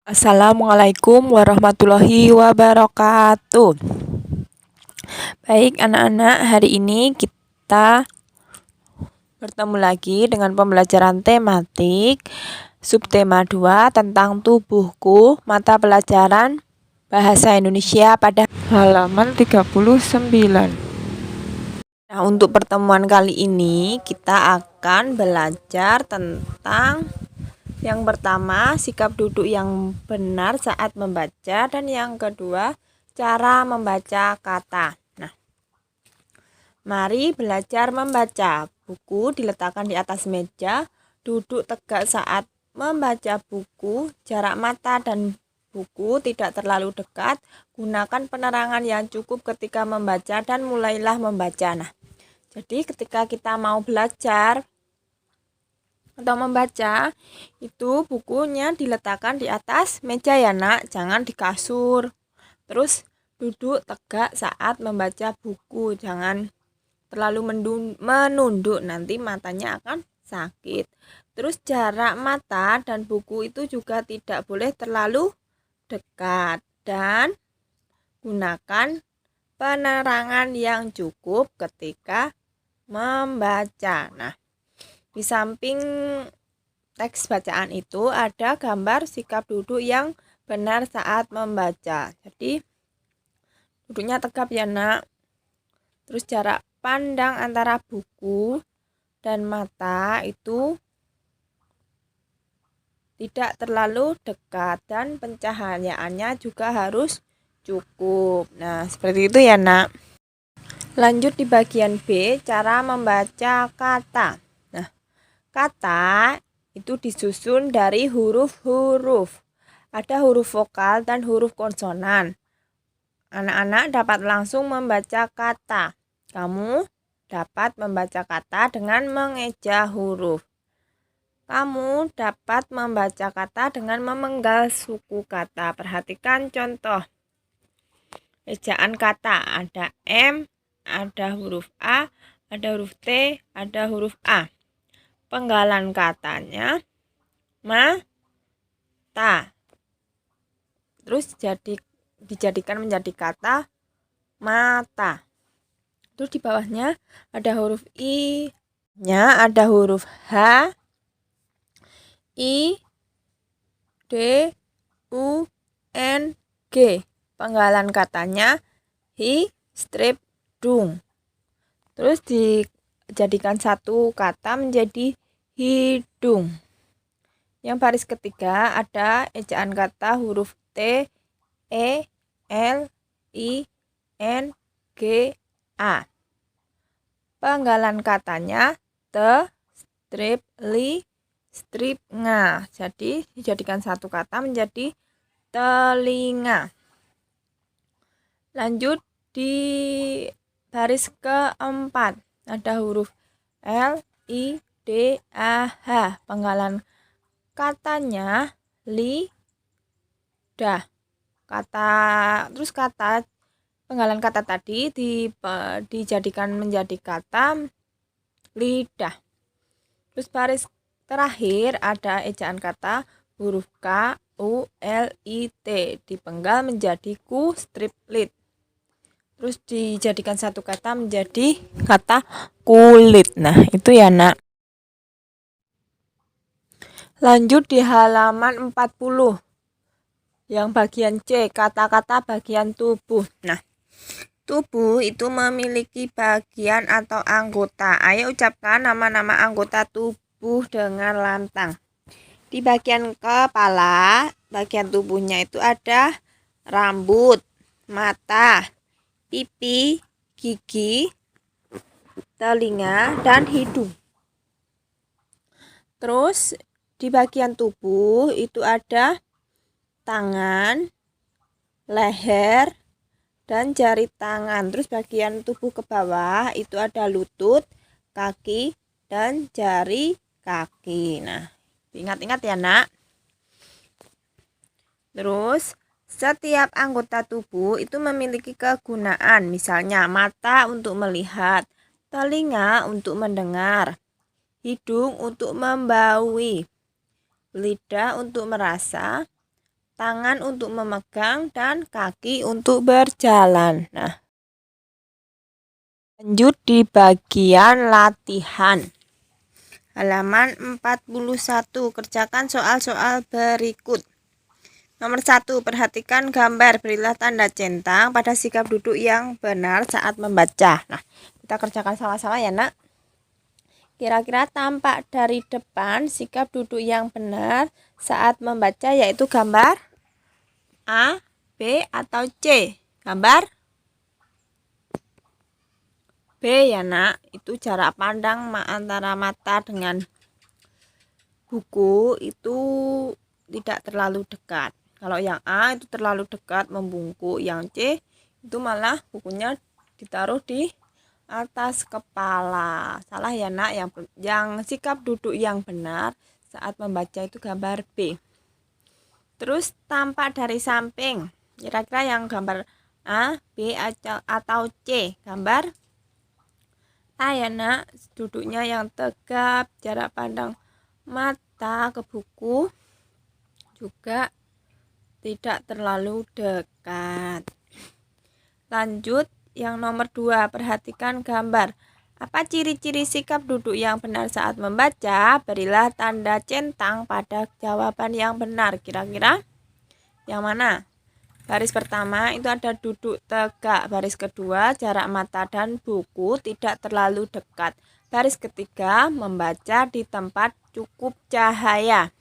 Assalamualaikum warahmatullahi wabarakatuh. Baik anak-anak, hari ini kita bertemu lagi dengan pembelajaran tematik subtema 2 tentang tubuhku, mata pelajaran Bahasa Indonesia pada halaman 39. Nah, untuk pertemuan kali ini kita akan belajar tentang yang pertama, sikap duduk yang benar saat membaca, dan yang kedua, cara membaca kata. Nah, mari belajar membaca. Buku diletakkan di atas meja, duduk tegak saat membaca buku, jarak mata dan buku tidak terlalu dekat, gunakan penerangan yang cukup ketika membaca, dan mulailah membaca. Nah, jadi ketika kita mau belajar atau membaca, itu bukunya diletakkan di atas meja ya nak, jangan di kasur. Terus duduk tegak saat membaca buku, jangan terlalu menunduk, nanti matanya akan sakit. Terus jarak mata dan buku itu juga tidak boleh terlalu dekat, dan gunakan penerangan yang cukup ketika membaca. Nah, di samping teks bacaan itu ada gambar sikap duduk yang benar saat membaca. Jadi duduknya tegap ya nak. Terus jarak pandang antara buku dan mata itu tidak terlalu dekat, dan pencahayaannya juga harus cukup. Nah, seperti itu ya nak. Lanjut di bagian B, cara membaca kata. Nah, kata itu disusun dari huruf-huruf. Ada huruf vokal dan huruf konsonan. Anak-anak dapat langsung membaca kata. Kamu dapat membaca kata dengan mengeja huruf. Kamu dapat membaca kata dengan memenggal suku kata. Perhatikan contoh. Ejaan kata, ada M, ada huruf A, ada huruf T, ada huruf A. Penggalan katanya mata. Terus dijadikan menjadi kata mata. Terus di bawahnya ada huruf I-nya, ada huruf H, I, D, U, N, G. Penggalan katanya hi, strip, dung. Terus dijadikan satu kata menjadi hidung. Yang baris ketiga ada ejaan kata huruf T, E, L, I, N, G, A. Penggalan katanya te, strip, li, strip, nga. Jadi dijadikan satu kata menjadi telinga. Lanjut di baris keempat ada huruf L, I, D, A, H. Penggalan katanya lidah. Terus penggalan kata tadi dijadikan menjadi kata lidah. Terus baris terakhir ada ejaan kata huruf K, U, L, I, T. Dipenggal menjadi ku, strip, lit. Terus dijadikan satu kata menjadi kata kulit. Nah, itu ya nak. Lanjut di halaman 40. Yang bagian C, kata-kata bagian tubuh. Nah, tubuh itu memiliki bagian atau anggota. Ayo ucapkan nama-nama anggota tubuh dengan lantang. Di bagian kepala, bagian tubuhnya itu ada rambut, mata, pipi, gigi, telinga, dan hidung. Terus di bagian tubuh itu ada tangan, leher, dan jari tangan. Terus bagian tubuh ke bawah itu ada lutut, kaki, dan jari kaki. Nah, ingat-ingat ya nak. Terus setiap anggota tubuh itu memiliki kegunaan. Misalnya mata untuk melihat, telinga untuk mendengar, hidung untuk membaui, lidah untuk merasa, tangan untuk memegang, dan kaki untuk berjalan. Nah, lanjut di bagian latihan. Halaman 41, kerjakan soal-soal berikut. Nomor 1, perhatikan gambar, berilah tanda centang pada sikap duduk yang benar saat membaca. Nah, kita kerjakan sama-sama ya nak. Kira-kira tampak dari depan sikap duduk yang benar saat membaca yaitu gambar A, B, atau C. Gambar B ya nak, itu jarak pandang antara mata dengan buku itu tidak terlalu dekat. Kalau yang A itu terlalu dekat membungkuk, yang C itu malah bukunya ditaruh di atas kepala. Salah ya nak, yang sikap duduk yang benar saat membaca itu gambar B. Terus tampak dari samping, kira-kira yang gambar A, B, atau C. Gambar A ya nak, duduknya yang tegap, jarak pandang mata ke buku juga tidak terlalu dekat. Lanjut yang nomor 2, perhatikan gambar. Apa ciri-ciri sikap duduk yang benar saat membaca? Berilah tanda centang pada jawaban yang benar. Kira-kira yang mana? Baris pertama itu ada duduk tegak. Baris kedua, jarak mata dan buku tidak terlalu dekat. Baris ketiga, membaca di tempat cukup cahaya.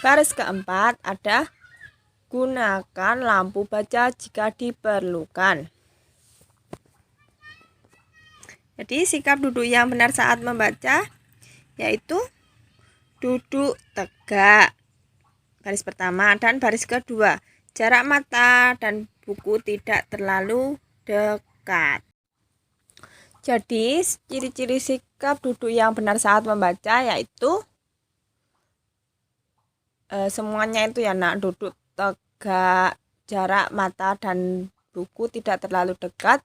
Baris keempat ada gunakan lampu baca jika diperlukan. Jadi sikap duduk yang benar saat membaca yaitu duduk tegak. Baris pertama dan baris kedua. Jarak mata dan buku tidak terlalu dekat. Jadi ciri-ciri sikap duduk yang benar saat membaca yaitu semuanya itu ya nak, duduk tegak, jarak mata dan buku tidak terlalu dekat,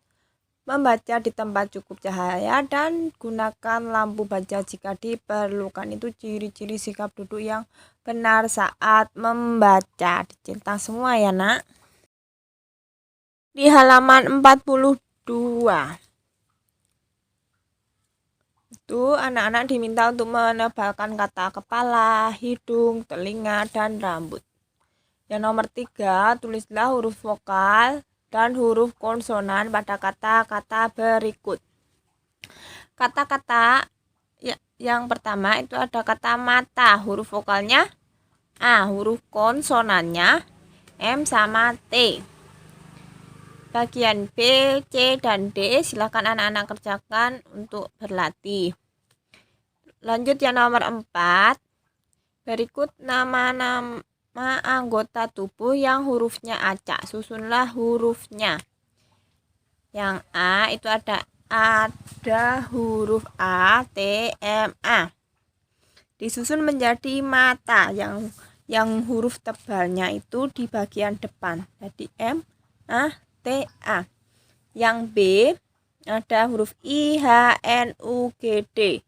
membaca di tempat cukup cahaya, dan gunakan lampu baca jika diperlukan. Itu ciri-ciri sikap duduk yang benar saat membaca. Dicentang semua ya nak. Di halaman 42 itu anak-anak diminta untuk menebalkan kata kepala, hidung, telinga, dan rambut. Yang nomor 3, tulislah huruf vokal dan huruf konsonan pada kata-kata berikut. Kata-kata yang pertama itu ada kata mata, huruf vokalnya A, huruf konsonannya M sama T. Bagian B, C, dan D silakan anak-anak kerjakan untuk berlatih. Lanjut yang nomor 4, berikut nama-nama anggota tubuh yang hurufnya acak. Susunlah hurufnya. Yang A itu ada huruf A, T, M, A. Disusun menjadi mata, yang huruf tebalnya itu di bagian depan. Jadi M, A, T, A. Yang B ada huruf I, H, N, U, G, D.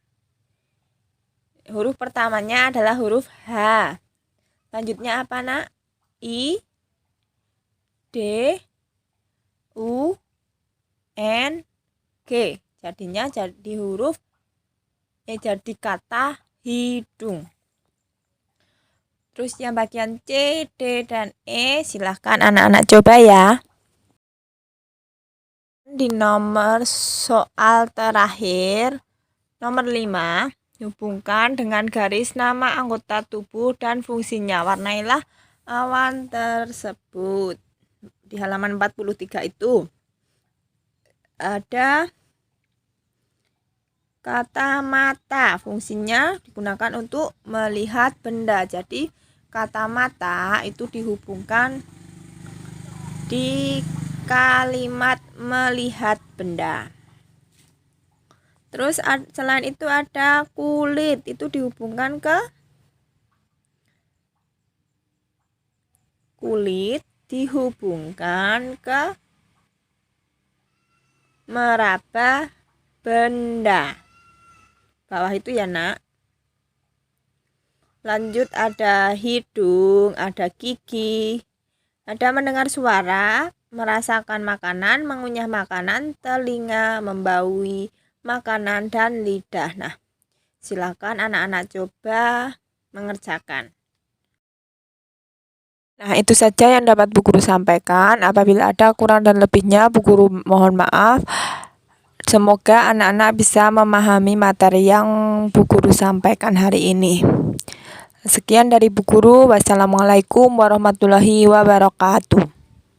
Huruf pertamanya adalah huruf H. Lanjutnya apa nak? I, D, U, N, G. Jadinya jadi huruf jadi kata hidung. Terus yang bagian C, D, dan E silahkan anak-anak coba ya. Di nomor soal terakhir, nomor 5, hubungkan dengan garis nama anggota tubuh dan fungsinya. Warnailah awan tersebut. Di halaman 43 itu ada kata mata, fungsinya digunakan untuk melihat benda. Jadi kata mata itu dihubungkan di kalimat melihat benda. Terus selain itu ada kulit, itu dihubungkan ke meraba benda. Bawah itu ya nak. Lanjut ada hidung, ada gigi, ada mendengar suara, merasakan makanan, mengunyah makanan, telinga, membaui makanan, dan lidah. Nah, silakan anak-anak coba mengerjakan. Nah, itu saja yang dapat Bu Guru sampaikan. Apabila ada kurang dan lebihnya, Bu Guru mohon maaf. Semoga anak-anak bisa memahami materi yang Bu Guru sampaikan hari ini. Sekian dari Bu Guru. Wassalamualaikum warahmatullahi wabarakatuh.